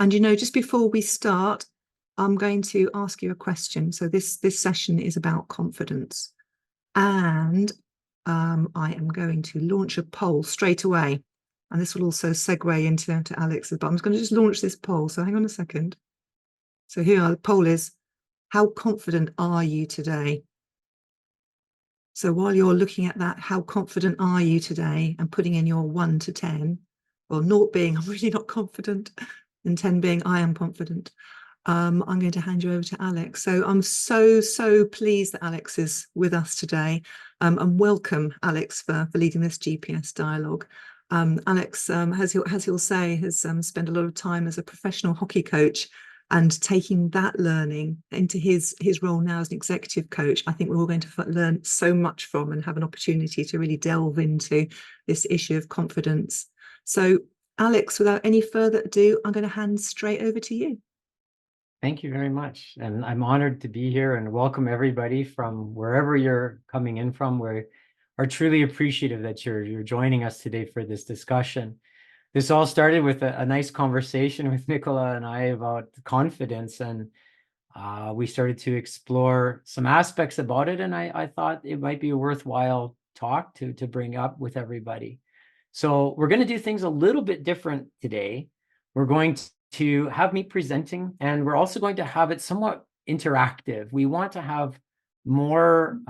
And, you know, just before we start, I'm going to ask you a question. So this session is about confidence. And I am going to launch a poll straight away. And this will also segue into Alex's, but I'm just going to just launch this poll. So hang on a second. So here the poll is, how confident are you today? So while you're looking at that, how confident are you today, and putting in your 1 to 10, well, 0 being I'm really not confident, and 10 being I am confident. I'm going to hand you over to Alex. So I'm so pleased that Alex is with us today, and welcome, Alex, for leading this GPS dialogue. Alex, as he'll say, has spent a lot of time as a professional hockey coach, and taking that learning into his role now as an executive coach. I think we're all going to learn so much from and have an opportunity to really delve into this issue of confidence. So, Alex, without any further ado, I'm going to hand straight over to you. Thank you very much. And I'm honored to be here and welcome everybody from wherever you're coming in from. We are truly appreciative that you're joining us today for this discussion. This all started with a nice conversation with Nicola and I about confidence, and we started to explore some aspects about it, and I thought it might be a worthwhile talk to bring up with everybody. So we're going to do things a little bit different today. We're going to have me presenting, and we're also going to have it somewhat interactive. We want to have more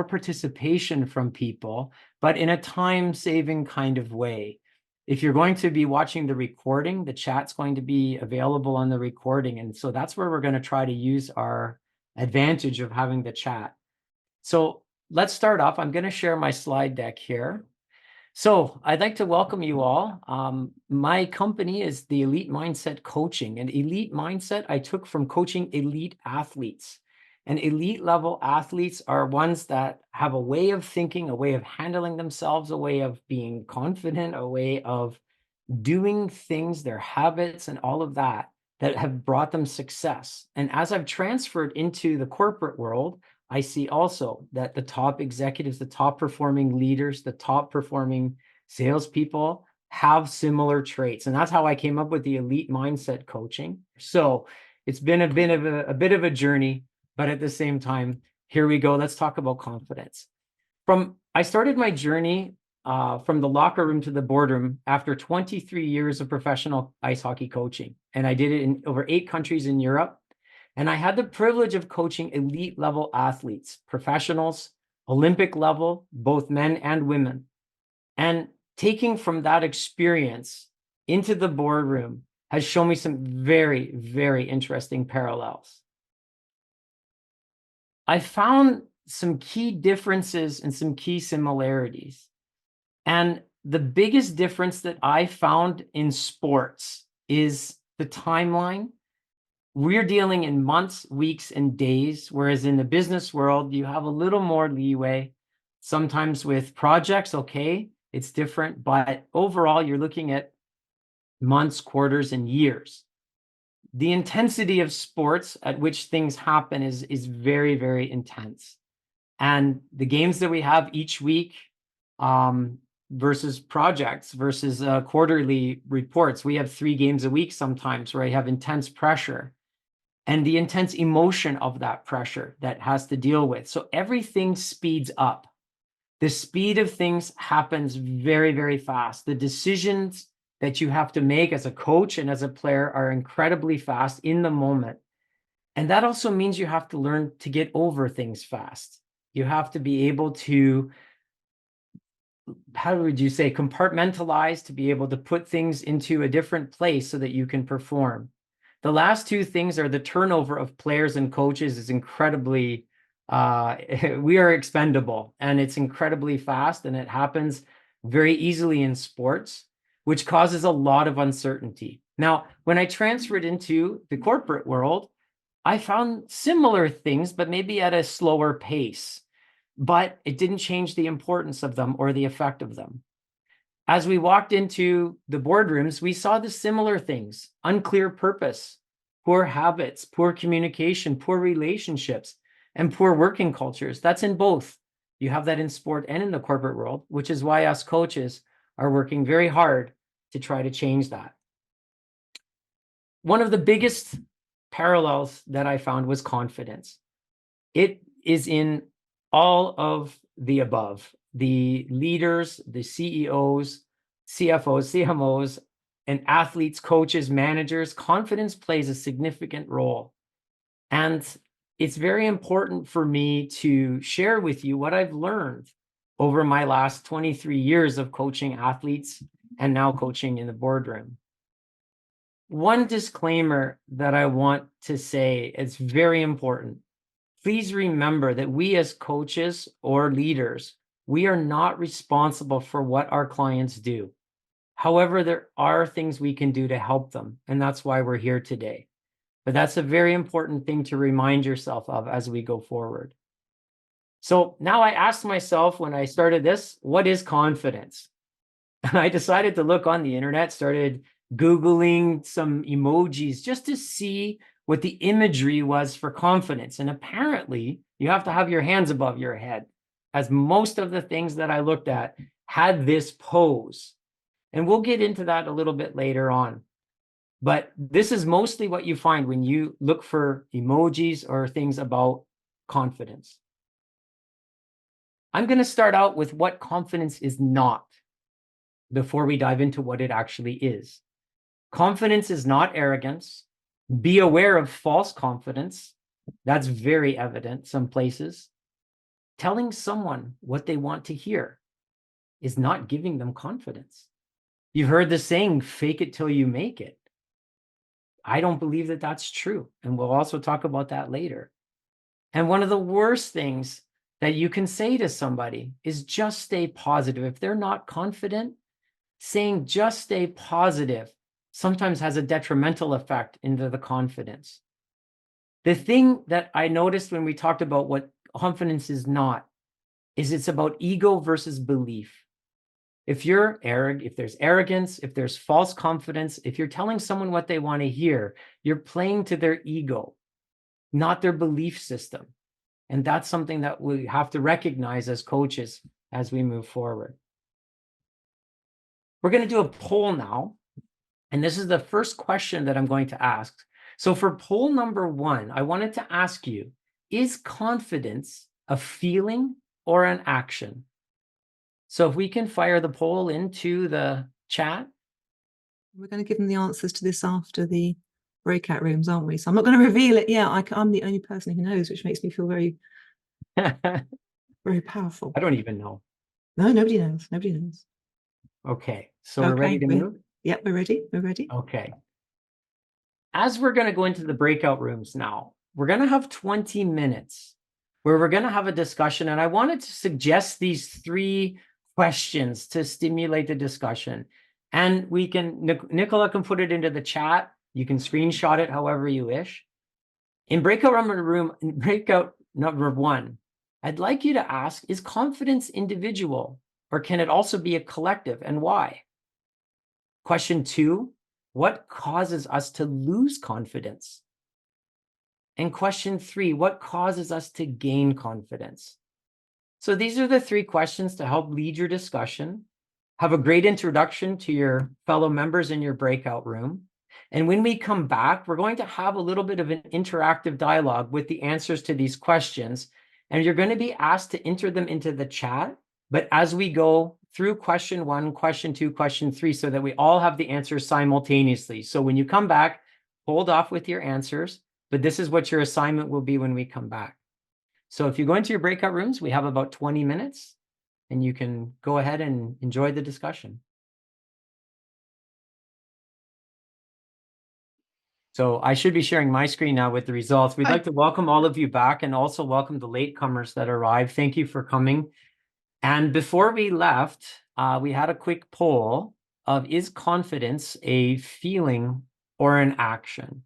participation from people, but in a time-saving kind of way. If you're going to be watching the recording, the chat's going to be available on the recording. And so that's where we're going to try to use our advantage of having the chat. So let's start off. I'm going to share my slide deck here. So I'd like to welcome you all. My company is the Elite Mindset Coaching. And Elite Mindset I took from coaching elite athletes. And elite level athletes are ones that have a way of thinking, a way of handling themselves, a way of being confident, a way of doing things, their habits and all of that have brought them success. And as I've transferred into the corporate world, I see also that the top executives, the top performing leaders, the top performing salespeople have similar traits. And that's how I came up with the Elite Mindset Coaching. So it's been a bit of a journey, but at the same time, here we go. Let's talk about confidence. I started my journey from the locker room to the boardroom after 23 years of professional ice hockey coaching. And I did it in over 8 countries in Europe. And I had the privilege of coaching elite level athletes, professionals, Olympic level, both men and women. And taking from that experience into the boardroom has shown me some very, very interesting parallels. I found some key differences and some key similarities. And the biggest difference that I found in sports is the timeline. We're dealing in months, weeks, and days, whereas in the business world, you have a little more leeway. Sometimes with projects, okay, it's different, but overall, you're looking at months, quarters, and years. The intensity of sports at which things happen is very, very intense. And the games that we have each week versus projects versus quarterly reports, we have 3 games a week sometimes where I have intense pressure and the intense emotion of that pressure that has to deal with. So everything speeds up. The speed of things happens very, very fast. The decisions that you have to make as a coach and as a player are incredibly fast in the moment. And that also means you have to learn to get over things fast. You have to be able to, how would you say, compartmentalize, to be able to put things into a different place so that you can perform. The last 2 things are the turnover of players and coaches is incredibly, we are expendable, and it's incredibly fast, and it happens very easily in sports, which causes a lot of uncertainty. Now, when I transferred into the corporate world, I found similar things, but maybe at a slower pace, but it didn't change the importance of them or the effect of them. As we walked into the boardrooms, we saw the similar things: unclear purpose, poor habits, poor communication, poor relationships, and poor working cultures. That's in both. You have that in sport and in the corporate world, which is why us coaches are working very hard to try to change that. one of the biggest parallels that I found was confidence. It is in all of the above. The leaders, the CEOs, CFOs, CMOs, and athletes, coaches, managers, confidence plays a significant role. And it's very important for me to share with you what I've learned over my last 23 years of coaching athletes and now coaching in the boardroom. One disclaimer that I want to say is very important. Please remember that we as coaches or leaders, we are not responsible for what our clients do. However, there are things we can do to help them, and that's why we're here today. But that's a very important thing to remind yourself of as we go forward. So now I asked myself when I started this, what is confidence? And I decided to look on the internet, started Googling some emojis just to see what the imagery was for confidence. And apparently you have to have your hands above your head, as most of the things that I looked at had this pose. And we'll get into that a little bit later on. But this is mostly what you find when you look for emojis or things about confidence. I'm going to start out with what confidence is not before we dive into what it actually is. Confidence is not arrogance. Be aware of false confidence. That's very evident some places. Telling someone what they want to hear is not giving them confidence. You've heard the saying, fake it till you make it. I don't believe that that's true. And we'll also talk about that later. And one of the worst things that you can say to somebody is just stay positive. If they're not confident, saying just stay positive sometimes has a detrimental effect into the confidence. The thing that I noticed when we talked about what confidence is not, is it's about ego versus belief. If you're arrogant, if there's arrogance, if there's false confidence, if you're telling someone what they want to hear, you're playing to their ego, not their belief system. And that's something that we have to recognize as coaches as we move forward. We're going to do a poll now. And this is the first question that I'm going to ask. So for poll number 1, I wanted to ask you, is confidence a feeling or an action? So if we can fire the poll into the chat. We're going to give them the answers to this after the breakout rooms, aren't we? So I'm not going to reveal it. Yeah, I'm the only person who knows, which makes me feel very, very powerful. I don't even know. No, nobody knows. Nobody knows. Okay, so we're ready to move? Yep, we're ready. We're ready. Okay. As we're going to go into the breakout rooms now, we're going to have 20 minutes where we're going to have a discussion. And I wanted to suggest these 3 questions to stimulate the discussion. And we can, Nicola can put it into the chat. You can screenshot it however you wish. In breakout number 1, I'd like you to ask, is confidence individual or can it also be a collective, and why? Question 2, what causes us to lose confidence? And question 3, what causes us to gain confidence? So these are the 3 questions to help lead your discussion, have a great introduction to your fellow members in your breakout room. And when we come back, we're going to have a little bit of an interactive dialogue with the answers to these questions. And you're going to be asked to enter them into the chat. But as we go through question 1, question 2, question 3, so that we all have the answers simultaneously. So when you come back, hold off with your answers, but this is what your assignment will be when we come back. So if you go into your breakout rooms, we have about 20 minutes and you can go ahead and enjoy the discussion. So I should be sharing my screen now with the results. We'd like to welcome all of you back and also welcome the latecomers that arrived. Thank you for coming. And before we left, we had a quick poll of, is confidence a feeling or an action?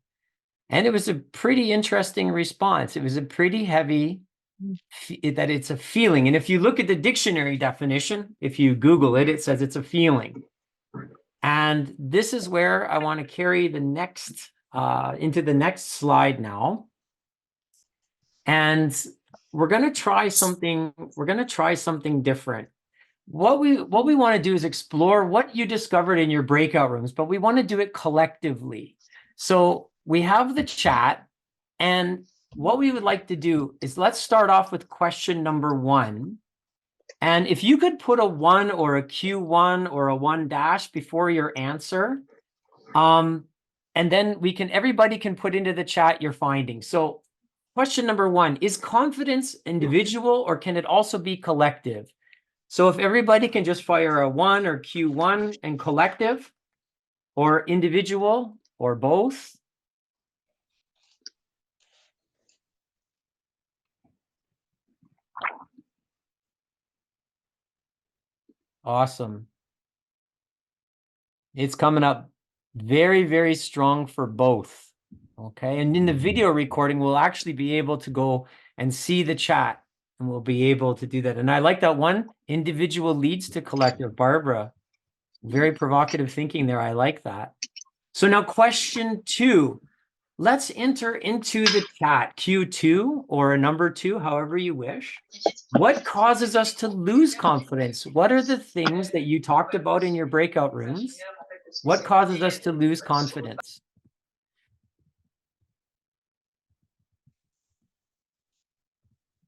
And it was a pretty interesting response. It was a pretty heavy that it's a feeling. And if you look at the dictionary definition, if you Google it, it says it's a feeling. And this is where I want to carry the next into the next slide now. And we're going to try something. We're going to try something different. What we want to do is explore what you discovered in your breakout rooms, but we want to do it collectively. So we have the chat, and what we would like to do is let's start off with question number 1. And if you could put a 1 or a Q1 or a 1 dash before your answer, and then everybody can put into the chat your findings. So question number 1, is confidence individual or can it also be collective? So if everybody can just fire a 1 or Q1 and collective or individual or both. Awesome. It's coming up very, very strong for both. Okay. And in the video recording, we'll actually be able to go and see the chat, and we'll be able to do that. And I like that one, individual leads to collective. Barbara, very provocative thinking there. I like that. So now question 2, let's enter into the chat, Q2 or a number 2, however you wish. What causes us to lose confidence? What are the things that you talked about in your breakout rooms? What causes us to lose confidence?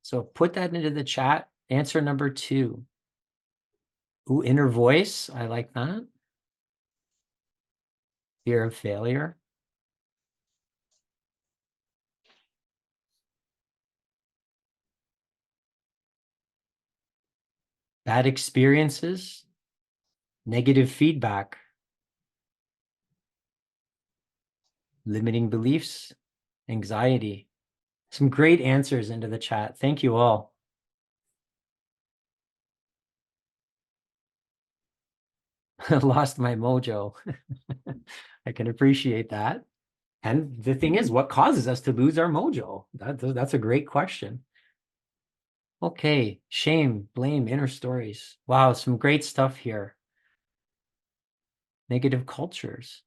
So put that into the chat. Answer number 2. Ooh, inner voice. I like that. Fear of failure. Bad experiences. Negative feedback. Limiting beliefs. Anxiety. Some great answers into the chat. Thank you all. Lost my mojo. I can appreciate that. And the thing is, what causes us to lose our mojo? That's a great question. Okay, shame, blame, inner stories. Wow, some great stuff here. Negative cultures.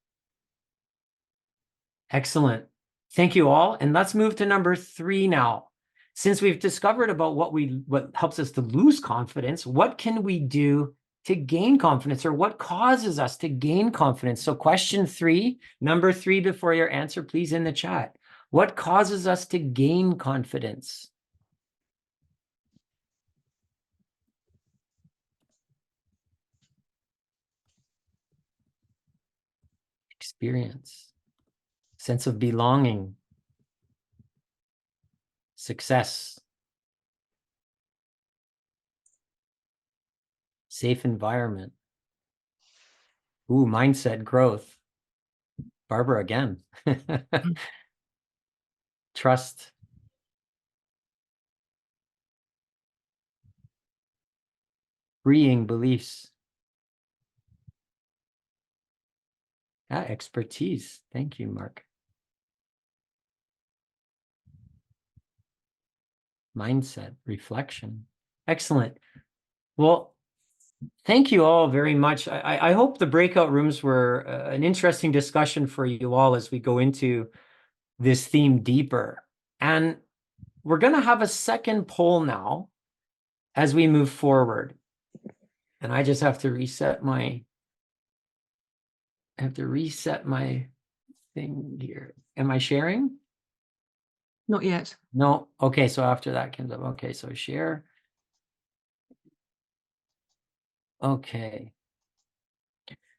Excellent. Thank you all. And let's move to number 3 now. Since we've discovered about what helps us to lose confidence, what can we do to gain confidence, or what causes us to gain confidence? So question 3, number 3 before your answer, please, in the chat. What causes us to gain confidence? Experience, sense of belonging, success, safe environment. Ooh, mindset growth. Barbara again. Trust. Freeing beliefs. Expertise. Thank you, Mark. Mindset, reflection. Excellent. Well, thank you all very much. I hope the breakout rooms were an interesting discussion for you all as we go into this theme deeper. And we're going to have a second poll now as we move forward. And I just have to reset my thing here. Am I sharing? Not yet. No. Okay. So after that comes up. Okay. So share. Okay.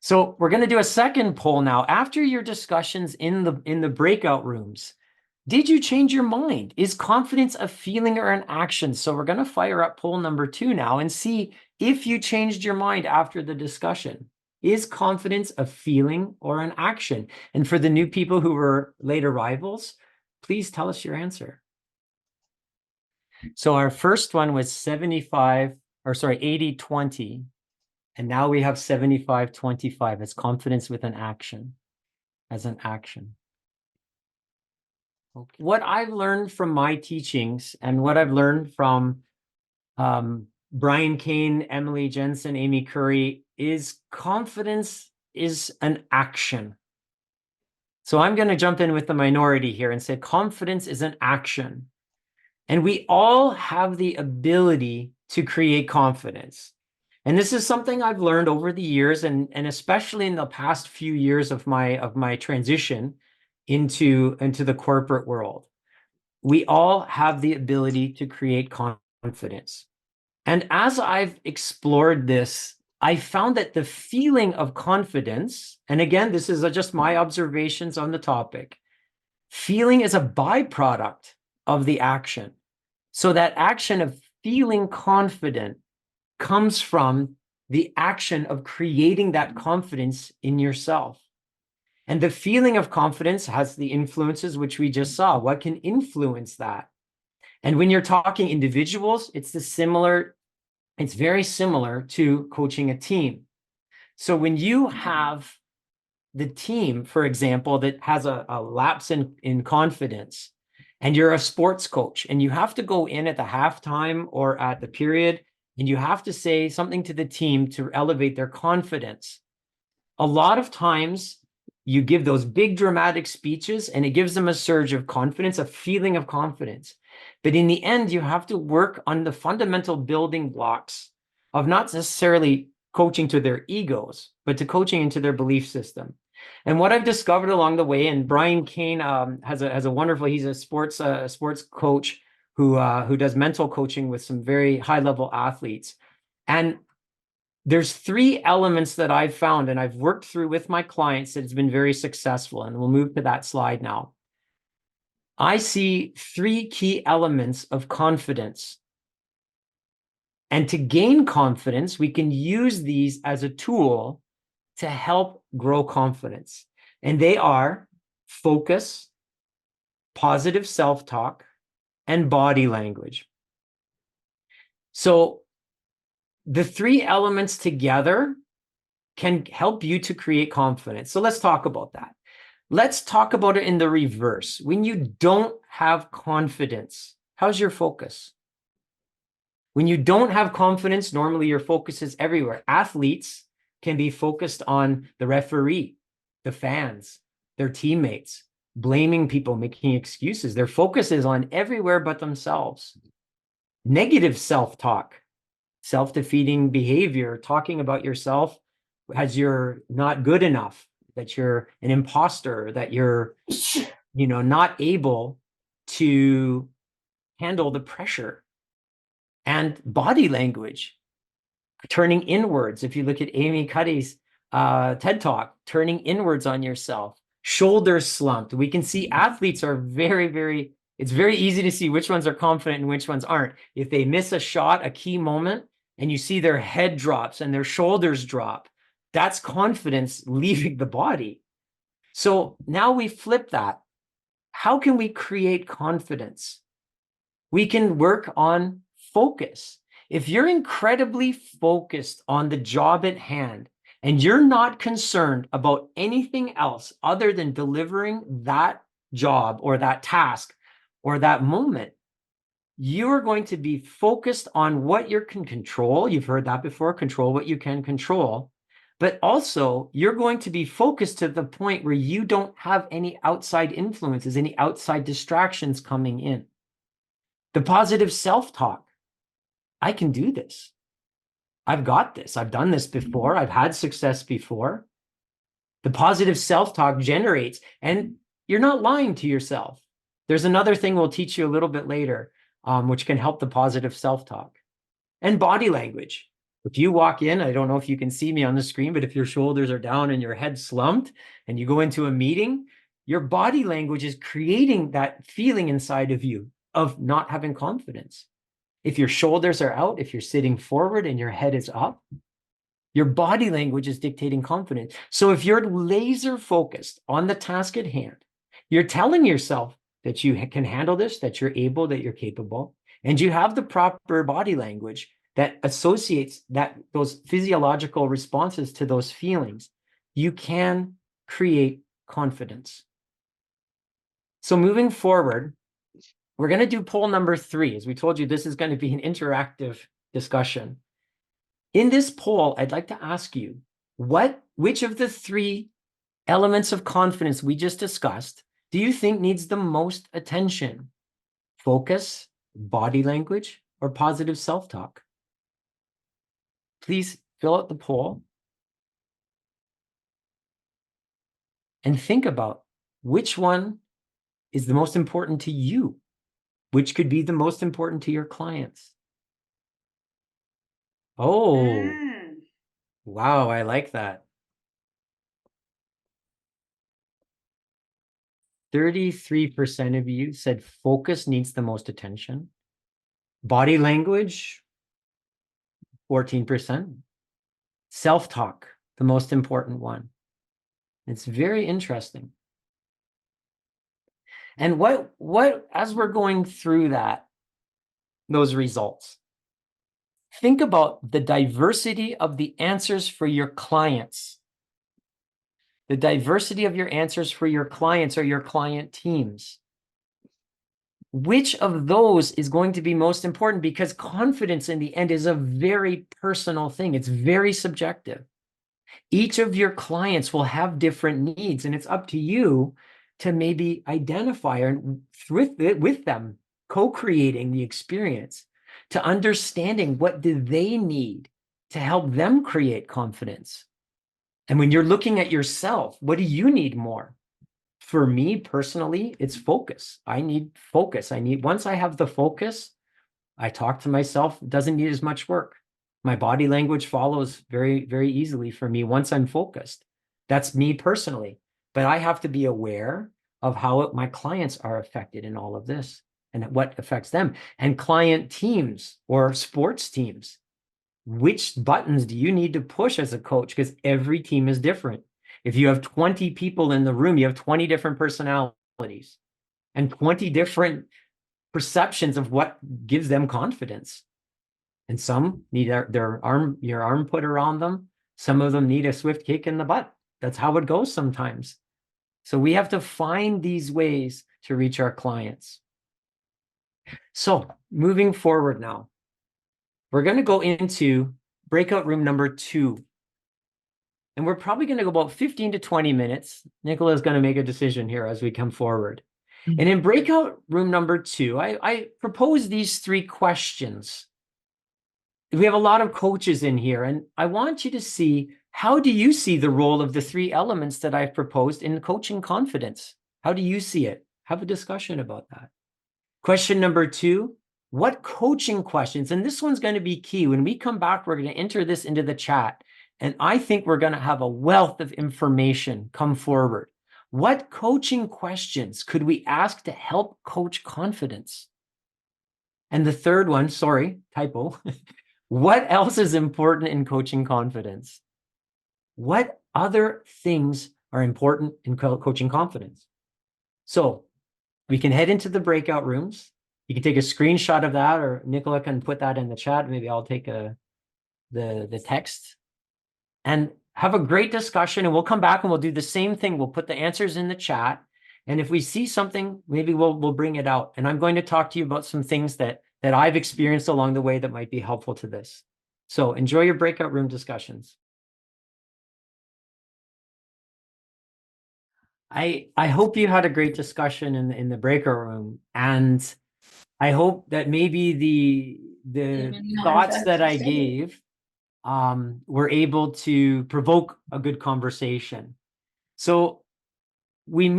So we're going to do a second poll now. After your discussions in the breakout rooms, did you change your mind? Is confidence a feeling or an action? So we're going to fire up poll number 2 now and see if you changed your mind after the discussion. Is confidence a feeling or an action? And for the new people who were late arrivals, please tell us your answer. So our first one was 80-20. And now we have 75-25 as confidence with an action, as an action. Okay. What I've learned from my teachings and what I've learned from Brian Kane, Emily Jensen, Amy Curry is confidence is an action. So I'm going to jump in with the minority here and say confidence is an action. And we all have the ability to create confidence. And this is something I've learned over the years, and especially in the past few years of my transition into the corporate world. We all have the ability to create confidence. And as I've explored this, I found that the feeling of confidence, and again, this is just my observations on the topic, feeling is a byproduct of the action. So that action of feeling confident comes from the action of creating that confidence in yourself. And the feeling of confidence has the influences which we just saw. What can influence that? And when you're talking individuals, it's very similar to coaching a team. So when you have the team, for example, that has a lapse in confidence, and you're a sports coach, and you have to go in at the halftime or at the period, and you have to say something to the team to elevate their confidence. A lot of times you give those big dramatic speeches and it gives them a surge of confidence, a feeling of confidence. But in the end, you have to work on the fundamental building blocks of not necessarily coaching to their egos, but to coaching into their belief system. And what I've discovered along the way, and Brian Kane has a wonderful, he's a sports coach who does mental coaching with some very high level athletes. And there's 3 elements that I've found and I've worked through with my clients that has been very successful. And we'll move to that slide now. I see 3 key elements of confidence. And to gain confidence, we can use these as a tool to help grow confidence. And they are focus, positive self-talk, and body language. So the 3 elements together can help you to create confidence. So let's talk about that. Let's talk about it in the reverse. When you don't have confidence, how's your focus? When you don't have confidence, normally your focus is everywhere. Athletes can be focused on the referee, the fans, their teammates, blaming people, making excuses. Their focus is on everywhere but themselves. Negative self-talk, self-defeating behavior, talking about yourself as you're not good enough, that you're an imposter, that you're, not able to handle the pressure. And body language, turning inwards. If you look at Amy Cuddy's TED Talk, turning inwards on yourself, shoulders slumped. We can see athletes are it's very easy to see which ones are confident and which ones aren't. If they miss a shot, a key moment, and you see their head drops and their shoulders drop, that's confidence leaving the body. So now we flip that. How can we create confidence? We can work on focus. If you're incredibly focused on the job at hand and you're not concerned about anything else other than delivering that job or that task or that moment, you're going to be focused on what you can control. You've heard that before, control what you can control. But also, you're going to be focused to the point where you don't have any outside influences, any outside distractions coming in. The positive self-talk. I can do this. I've got this. I've done this before. I've had success before. The positive self-talk generates, and you're not lying to yourself. There's another thing we'll teach you a little bit later, which can help the positive self-talk. And body language. If you walk in, I don't know if you can see me on the screen, but if your shoulders are down and your head slumped and you go into a meeting, your body language is creating that feeling inside of you of not having confidence. If your shoulders are out, if you're sitting forward and your head is up, your body language is dictating confidence. So if you're laser focused on the task at hand, you're telling yourself that you can handle this, that you're able, that you're capable, and you have the proper body language that associates those physiological responses to those feelings, you can create confidence. So moving forward, we're going to do poll number 3. As we told you, this is going to be an interactive discussion. In this poll, I'd like to ask you, which of the 3 elements of confidence we just discussed do you think needs the most attention? Focus, body language, or positive self-talk? Please fill out the poll and think about which one is the most important to you? Which could be the most important to your clients? Oh, wow, I like that. 33% of you said focus needs the most attention. Body language, 14%. Self-talk, the most important one. It's very interesting. And what as we're going through those results, think about the diversity of the answers for your clients. The diversity of your answers for your clients or your client teams. Which of those is going to be most important? Because confidence in the end is a very personal thing. It's very subjective. Each of your clients will have different needs, and it's up to you to maybe identify and with them, co-creating the experience, to understanding what do they need to help them create confidence. And when you're looking at yourself, what do you need more? For me personally, it's focus. I need focus. Once I have the focus, I talk to myself, it doesn't need as much work. My body language follows very, very easily for me once I'm focused. That's me personally. But I have to be aware of how my clients are affected in all of this and what affects them. And client teams or sports teams, which buttons do you need to push as a coach? Because every team is different. If you have 20 people in the room, you have 20 different personalities and 20 different perceptions of what gives them confidence. And some need your arm put around them. Some of them need a swift kick in the butt. That's how it goes sometimes. So we have to find these ways to reach our clients. So moving forward now, we're going to go into breakout room number 2. And we're probably going to go about 15 to 20 minutes. Nicola is going to make a decision here as we come forward. And in breakout room number 2, I propose these 3 questions. We have a lot of coaches in here, and I want you to see, how do you see the role of the 3 elements that I've proposed in coaching confidence? How do you see it? Have a discussion about that. Question number 2, what coaching questions, and this one's going to be key. When we come back, we're going to enter this into the chat, and I think we're going to have a wealth of information come forward. What coaching questions could we ask to help coach confidence? And the third one, sorry, typo. What else is important in coaching confidence? What other things are important in coaching confidence? So we can head into the breakout rooms. You can take a screenshot of that, or Nicola can put that in the chat. Maybe I'll take the text and have a great discussion. And we'll come back and we'll do the same thing. We'll put the answers in the chat. And if we see something, maybe we'll bring it out. And I'm going to talk to you about some things that I've experienced along the way that might be helpful to this. So enjoy your breakout room discussions. I hope you had a great discussion in the breakout room, and I hope that maybe the thoughts that I gave were able to provoke a good conversation. So we're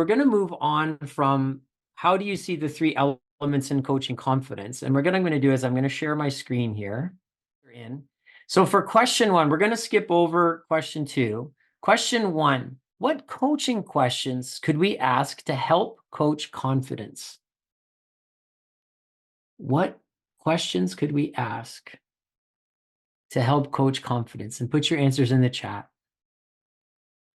going to move on from how do you see the 3 elements in coaching confidence? And I'm going to do is I'm going to share my screen here. So for question 1, we're going to skip over question 2. Question 1, what coaching questions could we ask to help coach confidence? What questions could we ask to help coach confidence? And put your answers in the chat.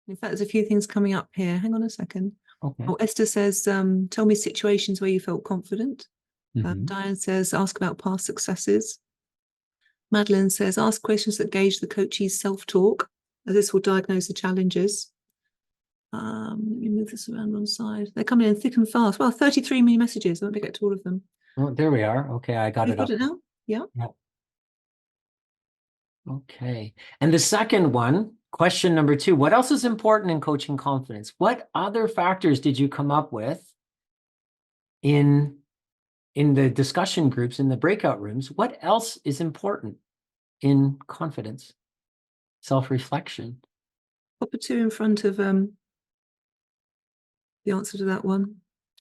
In fact, there's a few things coming up here. Hang on a second. Okay. Oh, Esther says, tell me situations where you felt confident. Diane says, ask about past successes. Madeline says, ask questions that gauge the coachee's self-talk. This will diagnose the challenges. Let me move this around one side. They're coming in thick and fast. Well, 33 new messages. I won't get to all of them. Oh, there we are. Okay, I got You've it up. got it now? Yeah. Yep. Okay. And the second one, question number 2, what else is important in coaching confidence? What other factors did you come up with in the discussion groups, in the breakout rooms? What else is important in confidence? Self-reflection. Pop a 2 in front of the answer to that one.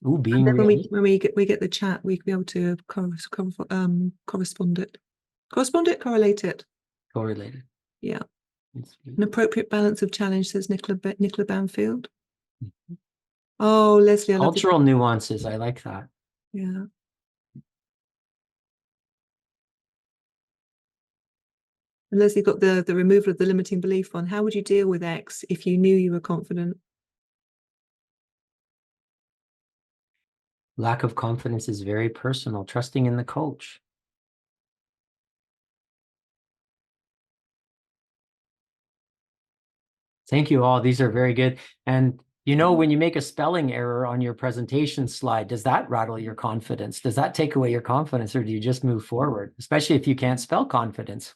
Ooh, And being then realistic. when we get the chat, we can be able to correspond it, correlate it. Correlated. Yeah. An appropriate balance of challenge, says Nicola Banfield. Oh, Leslie, I love this. Cultural nuances. I like that. Yeah. And Leslie got the removal of the limiting belief one. How would you deal with X if you knew you were confident? Lack of confidence is very personal. Trusting in the coach. Thank you all. These are very good. And you know, when you make a spelling error on your presentation slide, does that rattle your confidence? Does that take away your confidence, or do you just move forward? Especially if you can't spell confidence.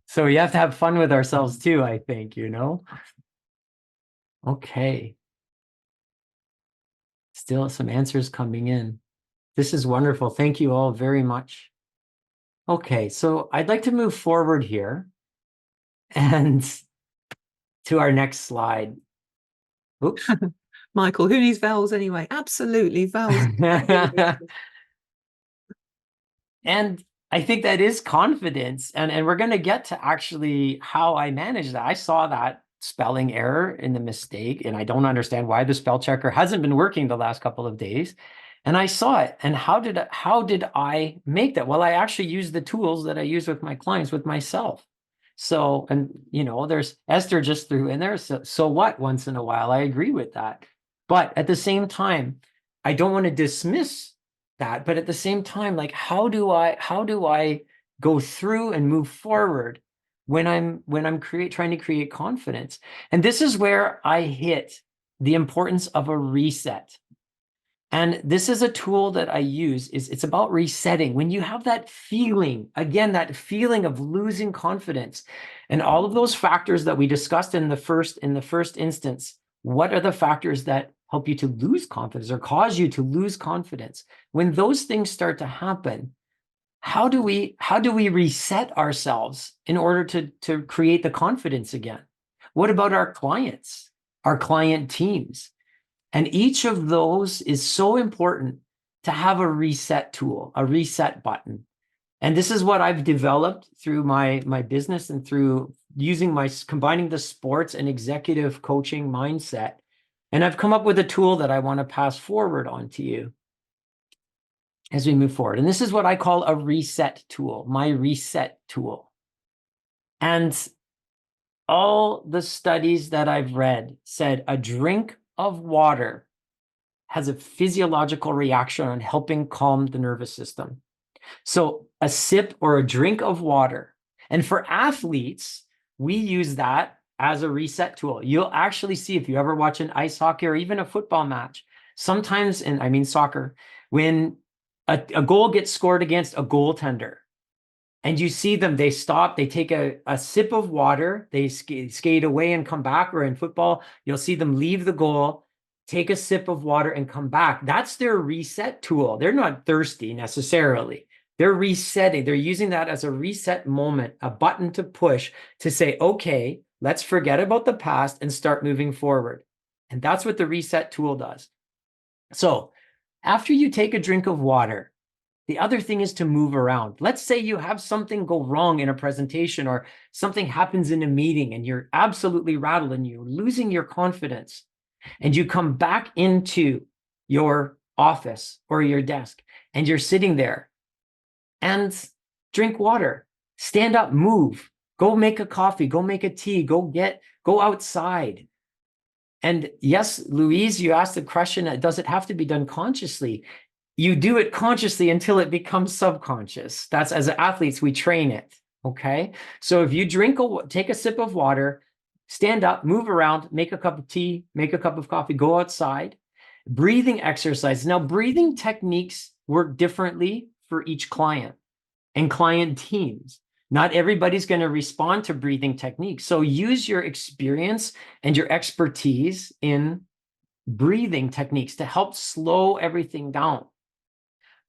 So we have to have fun with ourselves too, I think, you know? Okay. Still some answers coming in. This is wonderful. Thank you all very much. Okay, so I'd like to move forward here and to our next slide. Oops. Michael, who needs vowels anyway? Absolutely, vowels. And I think that is confidence. And we're going to get to actually how I managed that. I saw that spelling error in the mistake, and I don't understand why the spell checker hasn't been working the last couple of days. And I saw it. And how did I make that? Well, I actually used the tools that I use with my clients, with myself. So, and you know, there's Esther just threw in there. So what, once in a while, I agree with that. But at the same time, I don't want to dismiss that. But at the same time, like, how do I go through and move forward when I'm trying to create confidence? And this is where I hit the importance of a reset. And this is a tool that I use. It's about resetting. When you have that feeling, again, that feeling of losing confidence, and all of those factors that we discussed in the first instance, what are the factors that help you to lose confidence or cause you to lose confidence? When those things start to happen, how do we reset ourselves in order to create the confidence again? What about our clients, our client teams? And each of those is so important to have a reset tool, a reset button. And this is what I've developed through my business and through combining the sports and executive coaching mindset. And I've come up with a tool that I want to pass forward on to you as we move forward. And this is what I call a reset tool, my reset tool. And all the studies that I've read said a drink of water has a physiological reaction on helping calm the nervous system. So a sip or a drink of water. And for athletes, we use that as a reset tool. You'll actually see, if you ever watch an ice hockey or even a football match, sometimes, and I mean soccer, when a goal gets scored against a goaltender, and you see them, they stop, they take a sip of water, they skate away and come back. Or in football, you'll see them leave the goal, take a sip of water and come back. That's their reset tool. They're not thirsty necessarily. They're resetting. They're using that as a reset moment, a button to push to say, okay, let's forget about the past and start moving forward. And that's what the reset tool does. So after you take a drink of water, the other thing is to move around. Let's say you have something go wrong in a presentation, or something happens in a meeting and you're absolutely rattled and you're losing your confidence, and you come back into your office or your desk and you're sitting there, and drink water, stand up, move, go make a coffee, go make a tea, go outside. And yes, Louise, you asked the question, does it have to be done consciously? You do it consciously until it becomes subconscious. That's, as athletes, we train it. Okay. So if you take a sip of water, stand up, move around, make a cup of tea, make a cup of coffee, go outside. Breathing exercise. Now, breathing techniques work differently for each client and client teams. Not everybody's going to respond to breathing techniques. So use your experience and your expertise in breathing techniques to help slow everything down.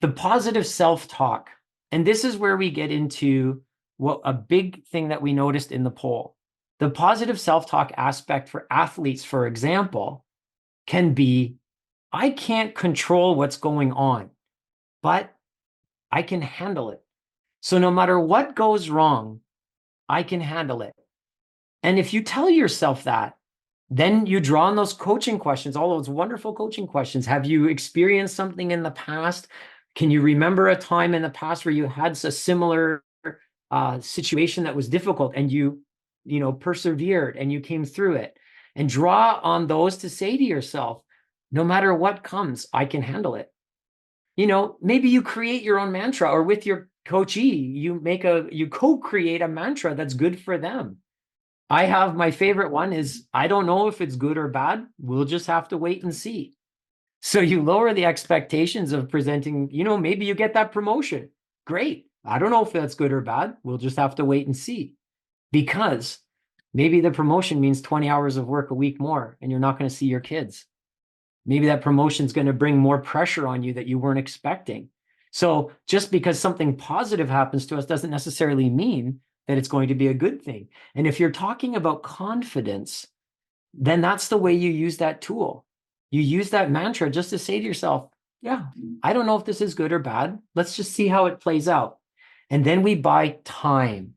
The positive self-talk. And this is where we get into a big thing that we noticed in the poll. The positive self-talk aspect for athletes, for example, can be, I can't control what's going on, but I can handle it. So no matter what goes wrong, I can handle it. And if you tell yourself that, then you draw on those coaching questions, all those wonderful coaching questions. Have you experienced something in the past? Can you remember a time in the past where you had a similar situation that was difficult and you persevered and you came through it? And draw on those to say to yourself, no matter what comes, I can handle it. Maybe you create your own mantra, or with your coachee, you co-create a mantra that's good for them. I have my favorite one is, I don't know if it's good or bad. We'll just have to wait and see. So you lower the expectations of presenting, maybe you get that promotion. Great. I don't know if that's good or bad. We'll just have to wait and see. Because maybe the promotion means 20 hours of work a week more, and you're not going to see your kids. Maybe that promotion is going to bring more pressure on you that you weren't expecting. So just because something positive happens to us doesn't necessarily mean that it's going to be a good thing. And if you're talking about confidence, then that's the way you use that tool. You use that mantra just to say to yourself, yeah, I don't know if this is good or bad. Let's just see how it plays out. And then we buy time.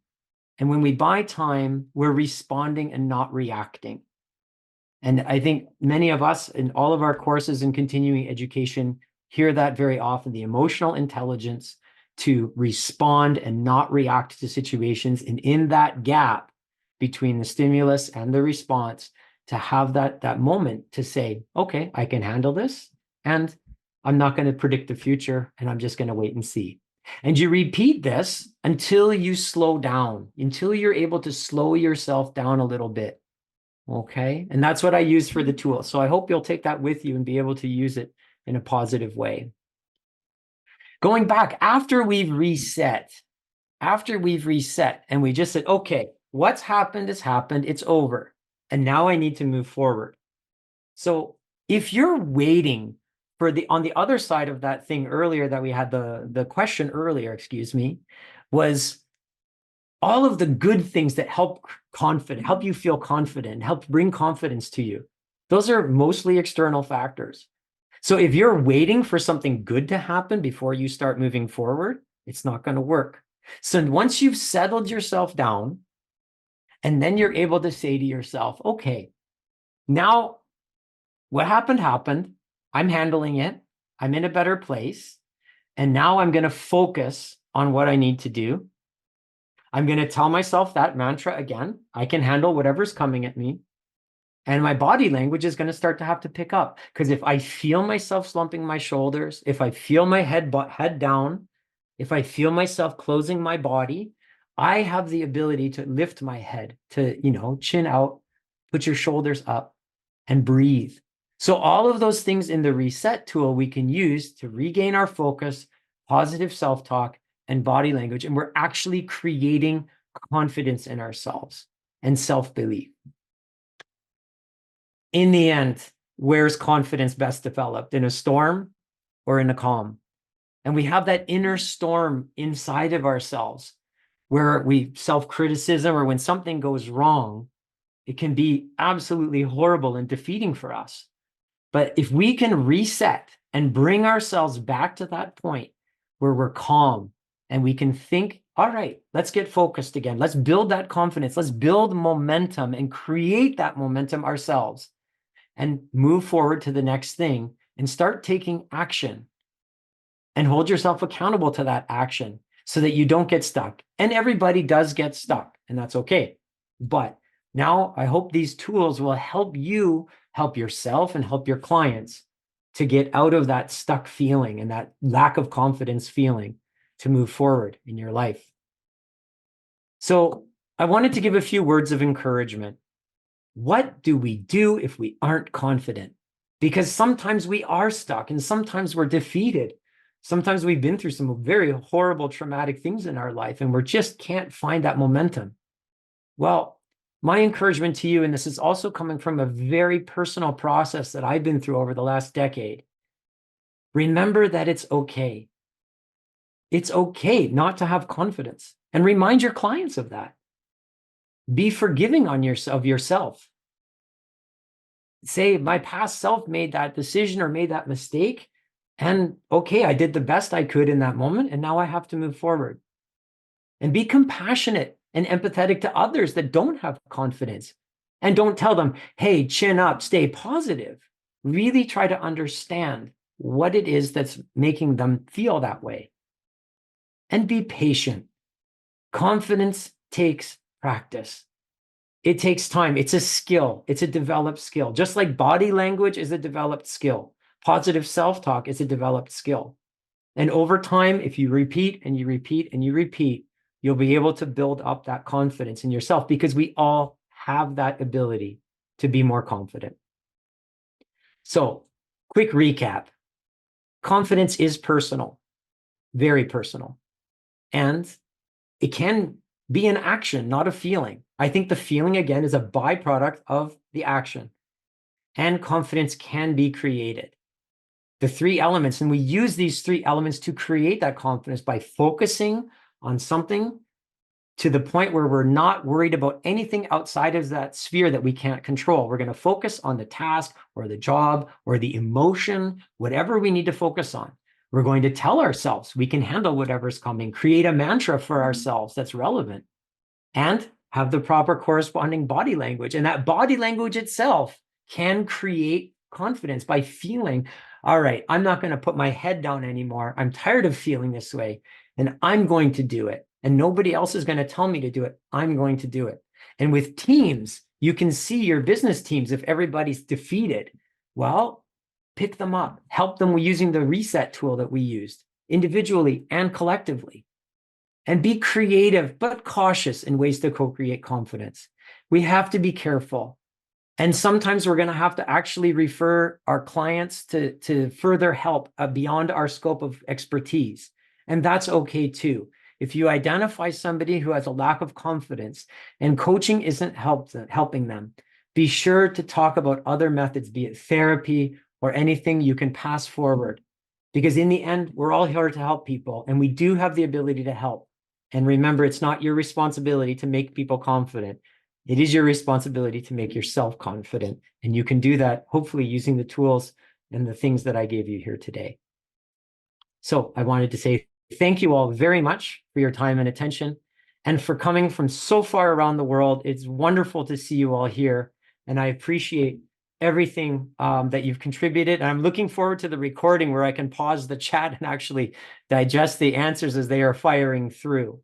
And when we buy time, we're responding and not reacting. And I think many of us in all of our courses in continuing education hear that very often, the emotional intelligence to respond and not react to situations. And in that gap between the stimulus and the response, to have that moment to say, okay, I can handle this, and I'm not going to predict the future, and I'm just going to wait and see. And you repeat this until you slow down, until you're able to slow yourself down a little bit. Okay. And that's what I use for the tool. So I hope you'll take that with you and be able to use it in a positive way. Going back, after we've reset and we just said, okay, what's happened has happened, it's over. And now I need to move forward. So if you're waiting for on the other side of that thing earlier that we had, the question earlier, was all of the good things that help you feel confident, help bring confidence to you. Those are mostly external factors. So if you're waiting for something good to happen before you start moving forward, it's not going to work. So once you've settled yourself down, and then you're able to say to yourself, okay, now what happened. I'm handling it. I'm in a better place. And now I'm going to focus on what I need to do. I'm going to tell myself that mantra again. I can handle whatever's coming at me. And my body language is going to start to have to pick up. Because if I feel myself slumping my shoulders, if I feel my head down, if I feel myself closing my body, I have the ability to lift my head, to, chin out, put your shoulders up, and breathe. So all of those things in the reset tool we can use to regain our focus, positive self-talk, and body language. And we're actually creating confidence in ourselves and self-belief. In the end, where's confidence best developed? In a storm or in a calm? And we have that inner storm inside of ourselves where we self-criticism, or when something goes wrong, it can be absolutely horrible and defeating for us. But if we can reset and bring ourselves back to that point where we're calm and we can think, all right, let's get focused again. Let's build that confidence. Let's build momentum and create that momentum ourselves and move forward to the next thing and start taking action and hold yourself accountable to that action so that you don't get stuck. And everybody does get stuck, and that's okay. But now I hope these tools will help you help yourself and help your clients to get out of that stuck feeling and that lack of confidence feeling to move forward in your life. So I wanted to give a few words of encouragement. What do we do if we aren't confident? Because sometimes we are stuck and sometimes we're defeated. Sometimes we've been through some very horrible, traumatic things in our life and we just can't find that momentum. Well, my encouragement to you, and this is also coming from a very personal process that I've been through over the last decade, remember that it's okay. It's okay not to have confidence, and remind your clients of that. Be forgiving of yourself. say my past self made that decision or made that mistake. And okay, I did the best I could in that moment. And now I have to move forward. And be compassionate and empathetic to others that don't have confidence. And don't tell them, hey, chin up, stay positive. Really try to understand what it is that's making them feel that way. And be patient. Confidence takes practice. It takes time. It's a skill. It's a developed skill. Just like body language is a developed skill. Positive self-talk is a developed skill. And over time, if you repeat and you repeat and you repeat, you'll be able to build up that confidence in yourself, because we all have that ability to be more confident. So, quick recap. Confidence is personal, very personal. And it can be an action, not a feeling. I think the feeling, again, is a byproduct of the action. And confidence can be created. The three elements, and we use these three elements to create that confidence by focusing on something to the point where we're not worried about anything outside of that sphere that we can't control. We're going to focus on the task or the job or the emotion, whatever we need to focus on. We're going to tell ourselves we can handle whatever's coming, create a mantra for ourselves that's relevant, and have the proper corresponding body language. And that body language itself can create confidence by feeling, all right, I'm not going to put my head down anymore. I'm tired of feeling this way, and I'm going to do it. And nobody else is going to tell me to do it. I'm going to do it. And with teams, you can see your business teams, if everybody's defeated, well, pick them up, help them using the reset tool that we used individually and collectively. And be creative, but cautious in ways to co-create confidence. We have to be careful. And sometimes we're going to have to actually refer our clients to further help beyond our scope of expertise. And that's okay too. If you identify somebody who has a lack of confidence and coaching isn't helping them, be sure to talk about other methods, be it therapy or anything you can pass forward. Because in the end, we're all here to help people, and we do have the ability to help. And remember, it's not your responsibility to make people confident. It is your responsibility to make yourself confident. And you can do that, hopefully, using the tools and the things that I gave you here today. So I wanted to say thank you all very much for your time and attention, and for coming from so far around the world. It's wonderful to see you all here, and I appreciate everything that you've contributed. And I'm looking forward to the recording where I can pause the chat and actually digest the answers as they are firing through.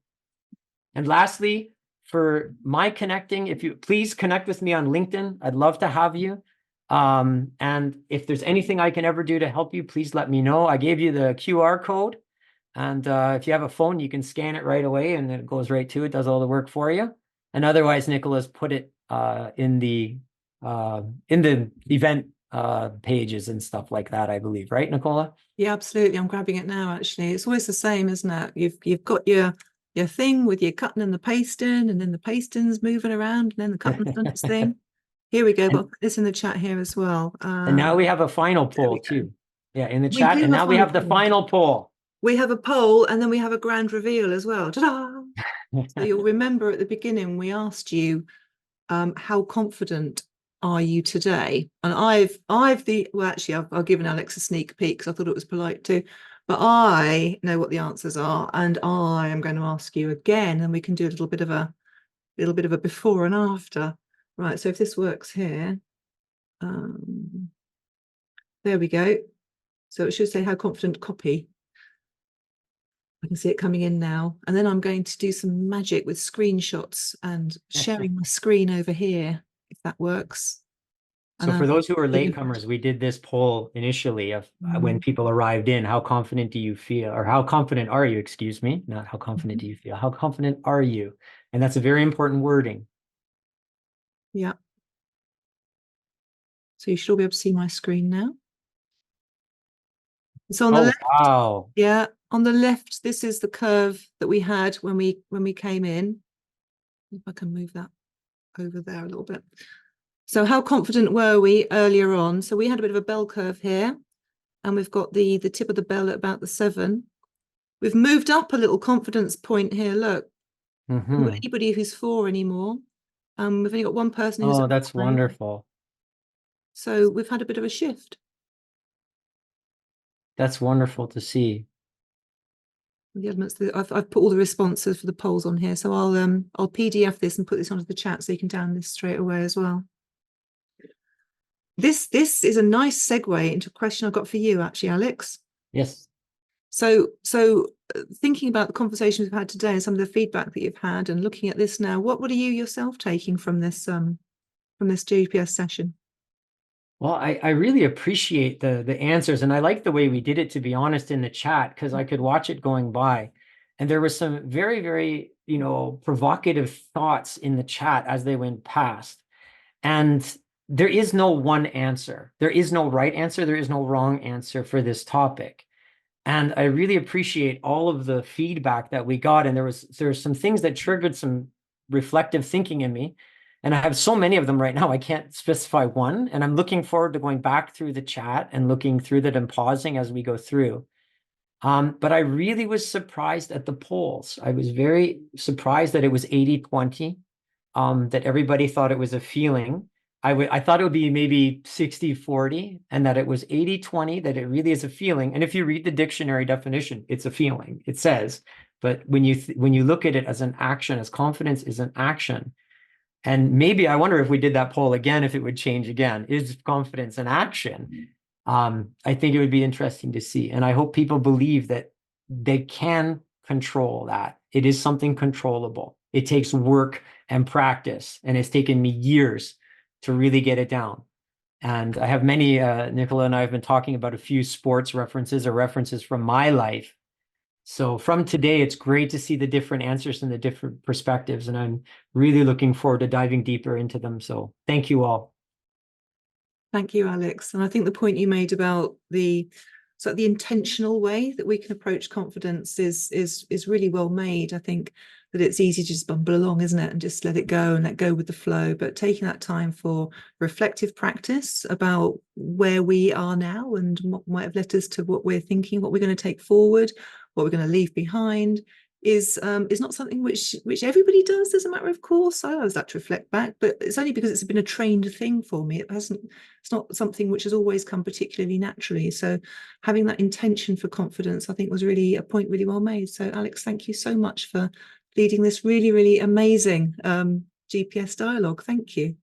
And lastly, for my connecting, if you please connect with me on LinkedIn, I'd love to have you. And if there's anything I can ever do to help you, please let me know. I gave you the QR code. And if you have a phone, you can scan it right away and it goes right to it, does all the work for you. And otherwise, Nicola's put it in the event pages and stuff like that, I believe, right, Nicola? Yeah, absolutely. I'm grabbing it now, actually. It's always the same, isn't it? You've got your thing with your cutting and the pasting, and then the pasting's moving around, and then the cutting and done its thing. Here we go. We'll put this in the chat here as well. And now we have a final poll too. Yeah, in the We chat. do And have now we have the final final poll. We have a poll, and then we have a grand reveal as well. Ta-da! So you'll remember at the beginning, we asked you, how confident are you today? And I've given Alex a sneak peek because I thought it was polite too, but I know what the answers are, and I am going to ask you again, and we can do a little bit of a before and after. Right, so if this works here, there we go. So it should say how confident copy. I can see it coming in now. And then I'm going to do some magic with screenshots and sharing my screen over here, if that works. So for those who are latecomers, we did this poll initially of when people arrived in, how confident do you feel, or how confident are you, excuse me, not how confident do you feel, how confident are you? And that's a very important wording. Yeah. So you should all be able to see my screen now. So on the left, wow. Yeah, on the left, this is the curve that we had when we came in. If I can move that over there a little bit. So how confident were we earlier on? So we had a bit of a bell curve here, and we've got the tip of the bell at about the 7. We've moved up a little confidence point here. Look, we haven't got anybody who's 4 anymore. We've only got one person who's that's wonderful. So we've had a bit of a shift. That's wonderful to see. The elements that I've put all the responses for the polls on here, so I'll PDF this and put this onto the chat so you can download this straight away as well. This is a nice segue into a question I've got for you, actually, Alex. Yes. So thinking about the conversations we've had today and some of the feedback that you've had, and looking at this now, what are you yourself taking from this GPS session? Well, I really appreciate the answers, and I like the way we did it, to be honest, in the chat, because I could watch it going by. And there was some very, very, provocative thoughts in the chat as they went past. And there is no one answer. There is no right answer. There is no wrong answer for this topic. And I really appreciate all of the feedback that we got. And there were some things that triggered some reflective thinking in me. And I have so many of them right now, I can't specify one. And I'm looking forward to going back through the chat and looking through that and pausing as we go through. But I really was surprised at the polls. I was very surprised that it was 80-20, that everybody thought it was a feeling. I thought it would be maybe 60-40, and that it was 80-20, that it really is a feeling. And if you read the dictionary definition, it's a feeling, it says. But when you look at it as an action, as confidence is an action, and maybe I wonder if we did that poll again, if it would change again. Is confidence an action? I think it would be interesting to see. And I hope people believe that they can control that. It is something controllable. It takes work and practice, and it's taken me years to really get it down. And I have many, Nicola and I have been talking about a few sports references or references from my life. So from today, it's great to see the different answers and the different perspectives, and I'm really looking forward to diving deeper into them. So thank you all. Thank you, Alex. And I think the point you made about the intentional way that we can approach confidence is really well made. I think that it's easy to just bumble along, isn't it, and just let it go and let go with the flow. But taking that time for reflective practice about where we are now and what might have led us to what we're thinking, what we're going to take forward, what we're going to leave behind, is not something which everybody does as a matter of course. I always like to reflect back, but it's only because it's been a trained thing for me. It's not something which has always come particularly naturally. So having that intention for confidence, I think, was really a point really well made. So Alex, thank you so much for leading this really, really amazing GPS dialogue. Thank you.